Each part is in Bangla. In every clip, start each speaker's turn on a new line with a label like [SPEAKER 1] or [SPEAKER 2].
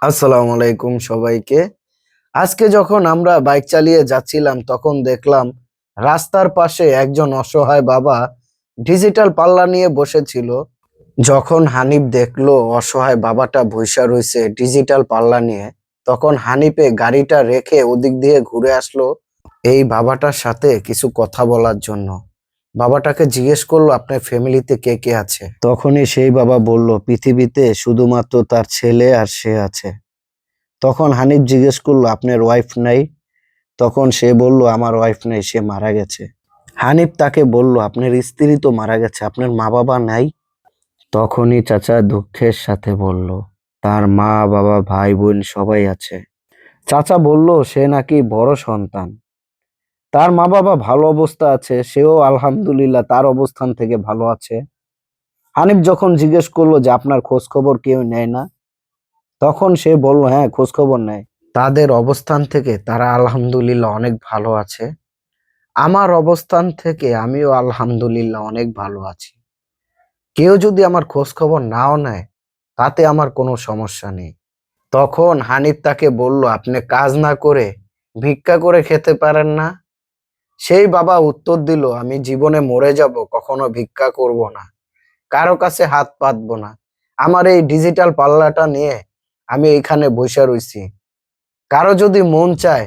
[SPEAKER 1] আসসালামু আলাইকুম সবাইকে। আজকে যখন আমরা বাইক চালিয়ে যাচ্ছিলাম তখন দেখলাম রাস্তার পাশে একজন অসহায় বাবা ডিজিটাল পাল্লা নিয়ে বসেছিল। যখন হানিফ দেখলো অসহায় বাবাটা বইসা রইছে ডিজিটাল পাল্লা নিয়ে, তখন হানিফে গাড়িটা রেখে ওদিক দিয়ে ঘুরে আসলো এই বাবাটার সাথে কিছু কথা বলার জন্য। বাবাটাকে জিজ্ঞেস করলো আপনার ফ্যামিলিতে কে কে আছে। তখনই সেই বাবা বলল পৃথিবীতে শুধুমাত্র তার ছেলে আর সে আছে। তখন হানিফ জিজ্ঞেস করলো আপনার ওয়াইফ নাই? তখন সে বলল আমার ওয়াইফ নেই, সে মারা গেছে। হানিফ তাকে বলল আপনার স্ত্রী তো মারা গেছে, আপনার মা বাবা নাই? তখনই চাচা দুঃখের সাথে বলল তার মা বাবা ভাই বোন সবাই আছে। চাচা বলল সে নাকি বড় সন্তান, তার মা বাবা ভালো অবস্থা আছে, সেও আলহামদুলিল্লাহ তার অবস্থান থেকে ভালো আছে। হানিফ যখন জিজ্ঞেস করলো যে আপনার খোঁজ খবর কেউ নেয় না, তখন সে বলল হ্যাঁ খোঁজ খবর নেয়, তাদের অবস্থান থেকে তারা আলহামদুলিল্লাহ অনেক ভালো আছে। আমার অবস্থান থেকে আমিও আলহামদুলিল্লাহ অনেক ভালো আছি। কেউ যদি আমার খোঁজ খবর নাও নেয় তাতে আমার কোনো সমস্যা নেই। তখন হানিফ তাকে বলল আপনি কাজ না করে ভিক্ষা করে খেতে পারেন না? সেই বাবা উত্তর দিল আমি জীবনে মরে যাব কখনো ভিক্ষা করব না, কারো কাছে হাত পাতবো না। আমার এই ডিজিটাল পাল্লাটা নিয়ে আমি এইখানে বসে রইছি। কারো যদি মন চায়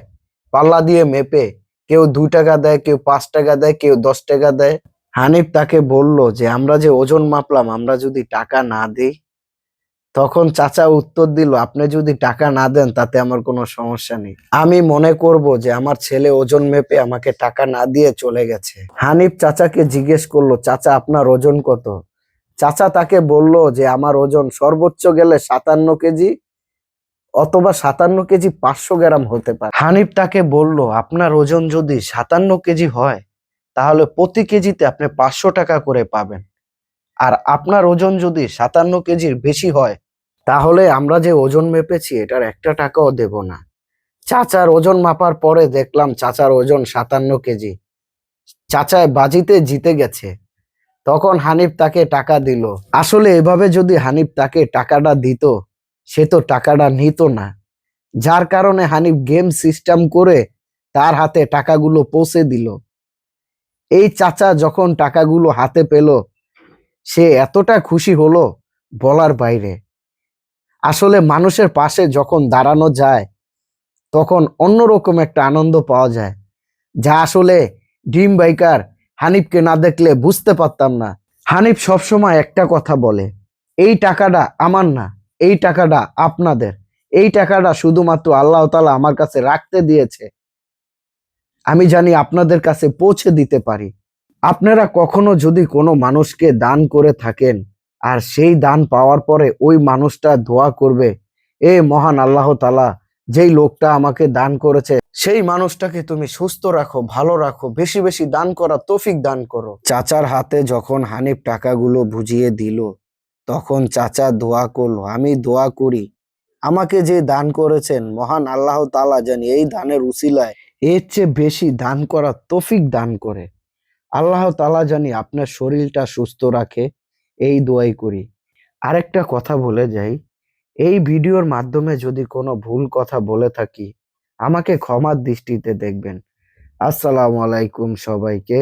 [SPEAKER 1] পাল্লা দিয়ে মেপে, কেউ 2 টাকা দেয়, কেউ 5 টাকা দেয়, কেউ 10 টাকা দেয়। হানিফ তাকে বলল যে আমরা যে ওজন মাপলাম আমরা যদি টাকা না দিই? তখন চাচা উত্তর দিল আপনি যদি টাকা না দেন তাতে আমার কোনো সমস্যা নেই, আমি মনে করব যে আমার ছেলে ওজন মেপে আমাকে টাকা না দিয়ে চলে গেছে। হানিফ চাচাকে জিজ্ঞেস করলো চাচা আপনার ওজন কত? চাচা তাকে বলল যে আমার ওজন সর্বোচ্চ গেলে 57 কেজি, অথবা 57 কেজি 500 গ্রাম হতে পারে। হানিফ তাকে বলল আপনার ওজন যদি 57 কেজি হয় তাহলে প্রতি কেজিতে আপনি 500 টাকা করে পাবেন। আর আপনার ওজন যদি 57 কেজির বেশি হয় তাহলে আমরা যে ওজন মেপেছি এটার 1 টাকাও দেব না। চাচার ওজন মাপার পরে দেখলাম চাচার ওজন 57 কেজি। চাচায় বাজিতে জিতে গেছে। তখন হানিফ তাকে টাকা দিল। আসলে এভাবে যদি হানিফ তাকে টাকাটা দিত, সে তো টাকাটা নিত না। যার কারণে হানিফ গেম সিস্টেম করে তার হাতে টাকাগুলো পৌঁছে দিল। এই চাচা যখন টাকাগুলো হাতে পেল সে এতটা খুশি হলো বলার বাইরে। আসলে মানুষের পাশে যখন দাঁড়ানো যায় তখন অন্যরকম একটা আনন্দ পাওয়া যায়, যা আসলে ড্রিম বাইকার হানিফকে না দেখলে বুঝতে পারতাম না। হানিফ সবসময় একটা কথা বলে, এই টাকাটা আমার না, এই টাকাটা আপনাদের, এই টাকাটা শুধুমাত্র আল্লাহ তাআলা আমার কাছে রাখতে দিয়েছে, আমি জানি আপনাদের কাছে পৌঁছে দিতে পারি। আপনারা কখনো যদি কোনো মানুষকে দান করে থাকেন আর সেই দান পাওয়ার পরে ওই মানুষটা দোয়া করবে, এ মহান আল্লাহ তাআলা, যেই লোকটা আমাকে দান করেছে সেই মানুষটাকে তুমি সুস্থ রাখো, ভালো রাখো, বেশি বেশি দান করা তৌফিক দান করো। চাচার হাতে যখন হানিফ টাকাগুলো বুঝিয়ে দিল তখন চাচা দোয়া করলো আমি দোয়া করি আমাকে যে দান করেছেন মহান আল্লাহ তাআলা জানি এই দানের উসিলায় এর চেয়ে বেশি দান করার তৌফিক দান করে। আল্লাহ তাআলা জানি আপনার শরীরটা সুস্থ রাখে, এই দোয়াই করি। আরেকটা কথা বলে যাই, এই ভিডিওর মাধ্যমে যদি কোনো ভুল কথা বলে থাকি আমাকে ক্ষমার দৃষ্টিতে দেখবেন। আসসালামু আলাইকুম সবাইকে।